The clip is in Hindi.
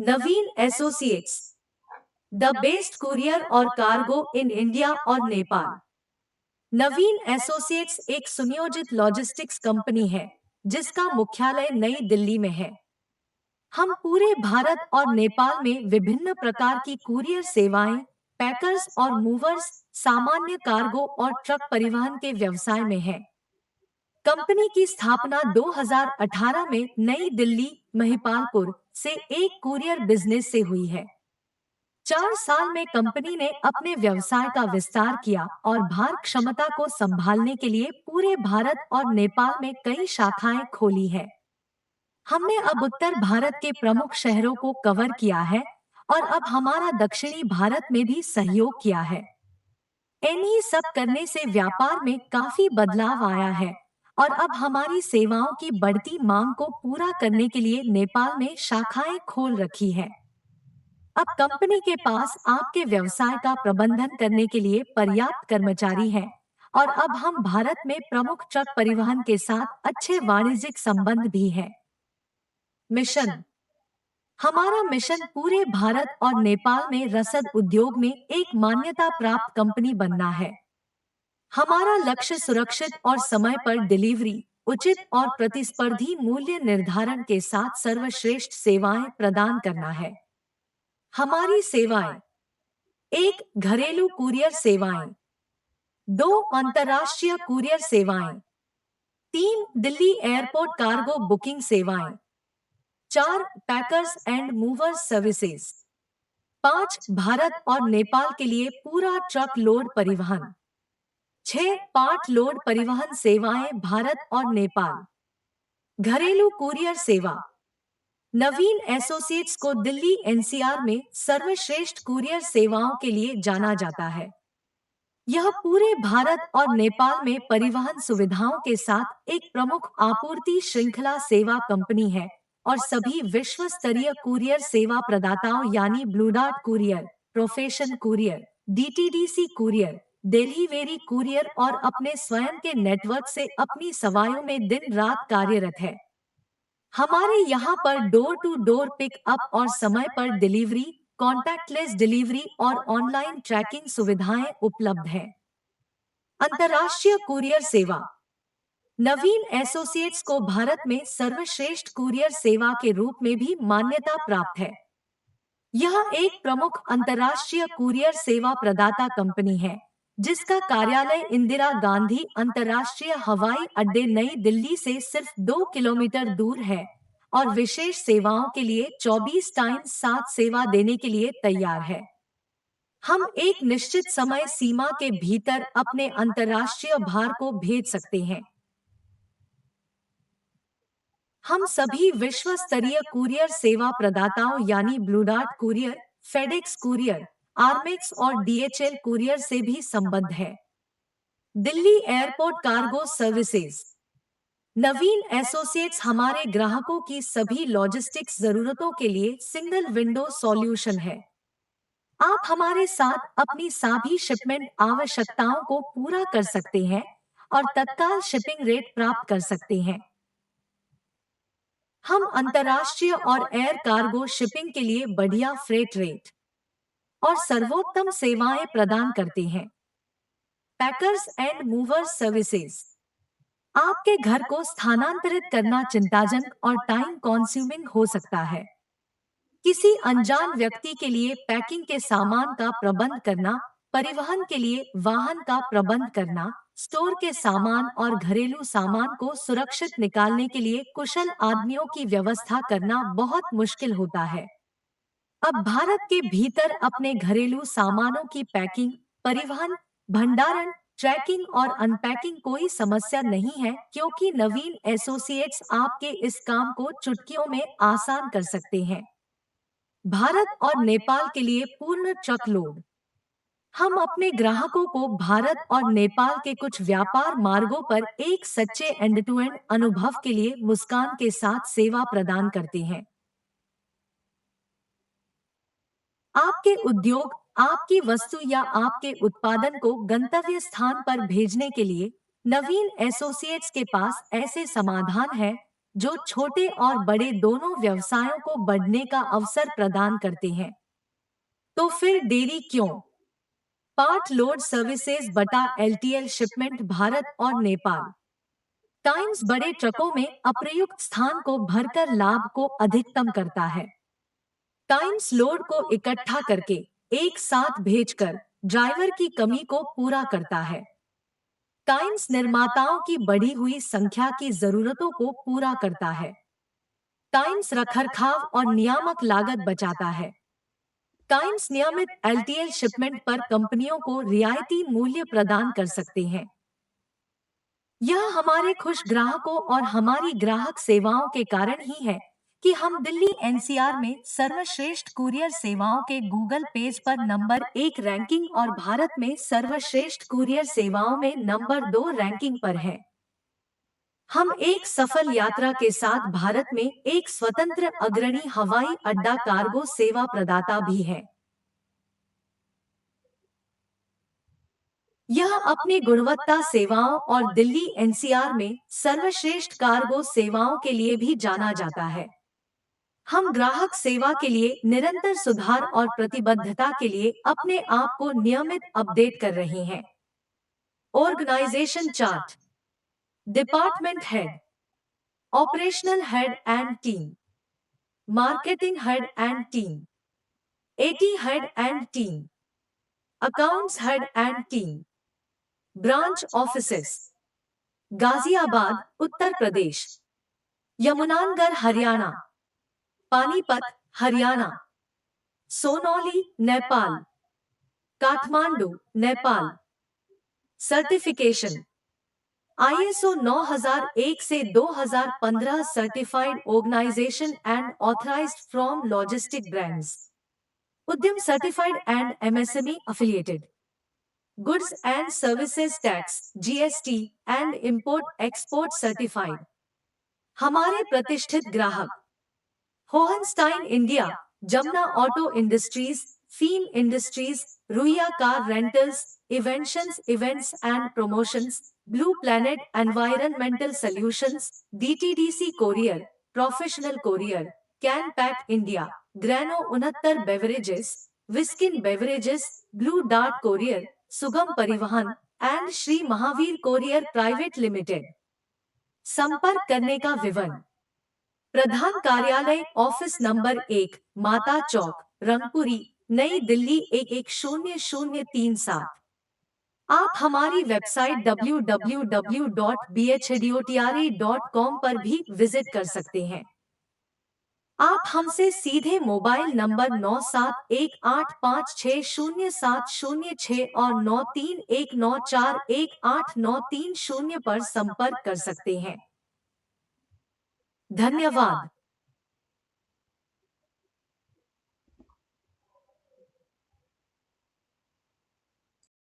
Naveen associates, the best courier और कार्गो इन इंडिया और नेपाल। नवीन एसोसिएट्स एक सुनियोजित लॉजिस्टिक्स कंपनी है जिसका मुख्यालय नई दिल्ली में है। हम पूरे भारत और नेपाल में विभिन्न प्रकार की कुरियर सेवाएं, पैकर्स और मूवर्स, सामान्य कार्गो और ट्रक परिवहन के व्यवसाय में हैं। कंपनी की स्थापना 2018 में नई दिल्ली, महिपालपुर से एक कुरियर बिजनेस से हुई है। 4 साल में कंपनी ने अपने व्यवसाय का विस्तार किया और भार क्षमता को संभालने के लिए पूरे भारत और नेपाल में कई शाखाएं खोली है। हमने अब उत्तर भारत के प्रमुख शहरों को कवर किया है और अब हमारा दक्षिणी भारत में भी सहयोग किया है। इन्हीं सब करने से व्यापार में काफी बदलाव आया है और अब हमारी सेवाओं की बढ़ती मांग को पूरा करने के लिए नेपाल में शाखाएं खोल रखी है। अब कंपनी के पास आपके व्यवसाय का प्रबंधन करने के लिए पर्याप्त कर्मचारी हैं और अब हम भारत में प्रमुख ट्रक परिवहन के साथ अच्छे वाणिज्यिक संबंध भी हैं। मिशन। हमारा मिशन पूरे भारत और नेपाल में रसद उद्योग में एक मान्यता प्राप्त कंपनी बनना है। हमारा लक्ष्य सुरक्षित और समय पर डिलीवरी, उचित और प्रतिस्पर्धी मूल्य निर्धारण के साथ सर्वश्रेष्ठ सेवाएं प्रदान करना है। हमारी सेवाएं: 1. घरेलू कुरियर सेवाएं। 2. अंतर्राष्ट्रीय कुरियर सेवाएं। 3. दिल्ली एयरपोर्ट कार्गो बुकिंग सेवाएं। 4. Packers and movers services. 5. Bharat और नेपाल के लिए पूरा ट्रक लोड परिवहन। 6. पार्ट लोड परिवहन सेवाएं भारत और नेपाल। घरेलू कुरियर सेवा। नवीन एसोसिएट्स को दिल्ली एनसीआर में सर्वश्रेष्ठ कुरियर सेवाओं के लिए जाना जाता है। यह पूरे भारत और नेपाल में परिवहन सुविधाओं के साथ एक प्रमुख आपूर्ति श्रृंखला सेवा कंपनी है और सभी विश्व स्तरीय कुरियर सेवा प्रदाताओं यानी Blue Dart courier, profession courier, DTDC courier, delivery courier और अपने स्वयं के नेटवर्क से अपनी सेवाओं में दिन रात कार्यरत है। हमारे यहाँ पर डोर टू डोर पिकअप और समय पर डिलीवरी, कॉन्टैक्टलेस डिलीवरी और ऑनलाइन ट्रैकिंग सुविधाएं उपलब्ध हैं। अंतर्राष्ट्रीय कुरियर सेवा। नवीन एसोसिएट्स को भारत में सर्वश्रेष्ठ कुरियर सेवा के रूप में भी मान्यता प्राप्त है। यह एक प्रमुख अंतर्राष्ट्रीय कुरियर सेवा प्रदाता कंपनी है जिसका कार्यालय इंदिरा गांधी अंतर्राष्ट्रीय हवाई अड्डे नई दिल्ली से सिर्फ 2 किलोमीटर दूर है और विशेष सेवाओं के लिए 24x7 सेवा देने के लिए तैयार है। हम एक निश्चित समय सीमा के भीतर अपने अंतर्राष्ट्रीय भार को भेज सकते हैं। हम सभी विश्व स्तरीय कुरियर सेवा प्रदाताओं यानी Blue Dart courier, FedEx courier, Aramex और डीएचएल कुरियर से भी संबद्ध है। Delhi airport cargo services. Naveen associates हमारे ग्राहकों की सभी लॉजिस्टिक्स जरूरतों के लिए सिंगल विंडो सॉल्यूशन है। आप हमारे साथ अपनी सभी शिपमेंट आवश्यकताओं को पूरा कर सकते हैं और तत्काल शिपिंग रेट प्राप्त कर सकते हैं। हम अंतर्राष्ट्रीय और एयर कार्गो शिपिंग के लिए बढ़िया फ्रेट रेट और सर्वोत्तम सेवाएं प्रदान करते हैं। Packers and movers services. आपके घर को स्थानांतरित करना चिंताजनक और टाइम कंज्यूमिंग हो सकता है। किसी अनजान व्यक्ति के लिए पैकिंग के सामान का प्रबंध करना, परिवहन के लिए वाहन का प्रबंध करना, स्टोर के सामान और घरेलू सामान को सुरक्षित निकालने के लिए कुशल आदमियों की व्यवस्था करना बहुत मुश्किल होता है। अब भारत के भीतर अपने घरेलू सामानों की पैकिंग, परिवहन, भंडारण, ट्रैकिंग और अनपैकिंग कोई समस्या नहीं है क्योंकि नवीन एसोसिएट्स आपके इस काम को चुटकियों में आसान कर सकते हैं। भारत और नेपाल के लिए पूर्ण ट्रक लोड। हम अपने ग्राहकों को भारत और नेपाल के कुछ व्यापार मार्गों पर एक सच्चे एंड टू एंड अनुभव के लिए मुस्कान के साथ सेवा प्रदान करते हैं। आपके उद्योग, आपकी वस्तु या आपके उत्पादन को गंतव्य स्थान पर भेजने के लिए नवीन एसोसिएट्स के पास ऐसे समाधान हैं जो छोटे और बड़े दोनों व्यवसायों को बढ़ने का अवसर प्रदान करते हैं। तो फिर देरी क्यों? पार्ट लोड सर्विसेज बटा LTL शिपमेंट भारत और नेपाल। टाइम्स बड़े ट्रकों में अप्रयुक्त स्थान को भरकर लाभ को अधिकतम करता है। टाइम्स लोड को इकट्ठा करके एक साथ भेजकर ड्राइवर की कमी को पूरा करता है। टाइम्स निर्माताओं की बढ़ी हुई संख्या की जरूरतों को पूरा करता है। टाइम्स रखरखाव और नियामक लागत बचाता है। टाइम्स नियमित LTL शिपमेंट पर कंपनियों को रियायती मूल्य प्रदान कर सकते हैं। यह हमारे खुश ग्राहकों और हमारी ग्राहक सेवाओं के कारण ही है कि हम दिल्ली NCR में सर्वश्रेष्ठ कुरियर सेवाओं के गूगल पेज पर नंबर 1 रैंकिंग और भारत में सर्वश्रेष्ठ कुरियर सेवाओं में नंबर 2 रैंकिंग पर हैं। हम एक सफल यात्रा के साथ भारत में एक स्वतंत्र अग्रणी हवाई अड्डा कार्गो सेवा प्रदाता भी है। यह अपनी गुणवत्ता सेवाओं और दिल्ली NCR में सर्वश्रेष्ठ कार्गो सेवाओं के लिए भी जाना जाता है। हम ग्राहक सेवा के लिए निरंतर सुधार और प्रतिबद्धता के लिए अपने आप को नियमित अपडेट कर रहे हैं। Organization chart. Department head, operational head and team, marketing head and team, AT head and team, accounts head and team, branch offices, Ghaziabad Uttar Pradesh, Yamunanagar Haryana, Panipat Haryana, Sonauli Nepal, Kathmandu Nepal. Certification ISO 9001 से 2015 certified organization and authorized from logistic brands. Udyam certified and MSME affiliated। Goods and services tax GST and import export certified. हमारे प्रतिष्ठित ग्राहक Hohenstein India, Jamuna auto industries, Feem industries, Ruia car rentals, events and promotions, blue planet environmental solutions, DTDC courier, professional courier, can pack India, Grano 69 beverages, विस्किन beverages, blue dart courier, Sugam Parivahan and Shri Mahavir courier private limited. संपर्क करने का विवरण। प्रधान कार्यालय ऑफिस नंबर 1, माता चौक, रंगपुरी, नई दिल्ली 110037। आप हमारी वेबसाइट www.bhdotr.com पर भी विजिट कर सकते हैं। आप हमसे सीधे मोबाइल नंबर 9318560706 और 9319418930 पर संपर्क कर सकते हैं। धन्यवाद।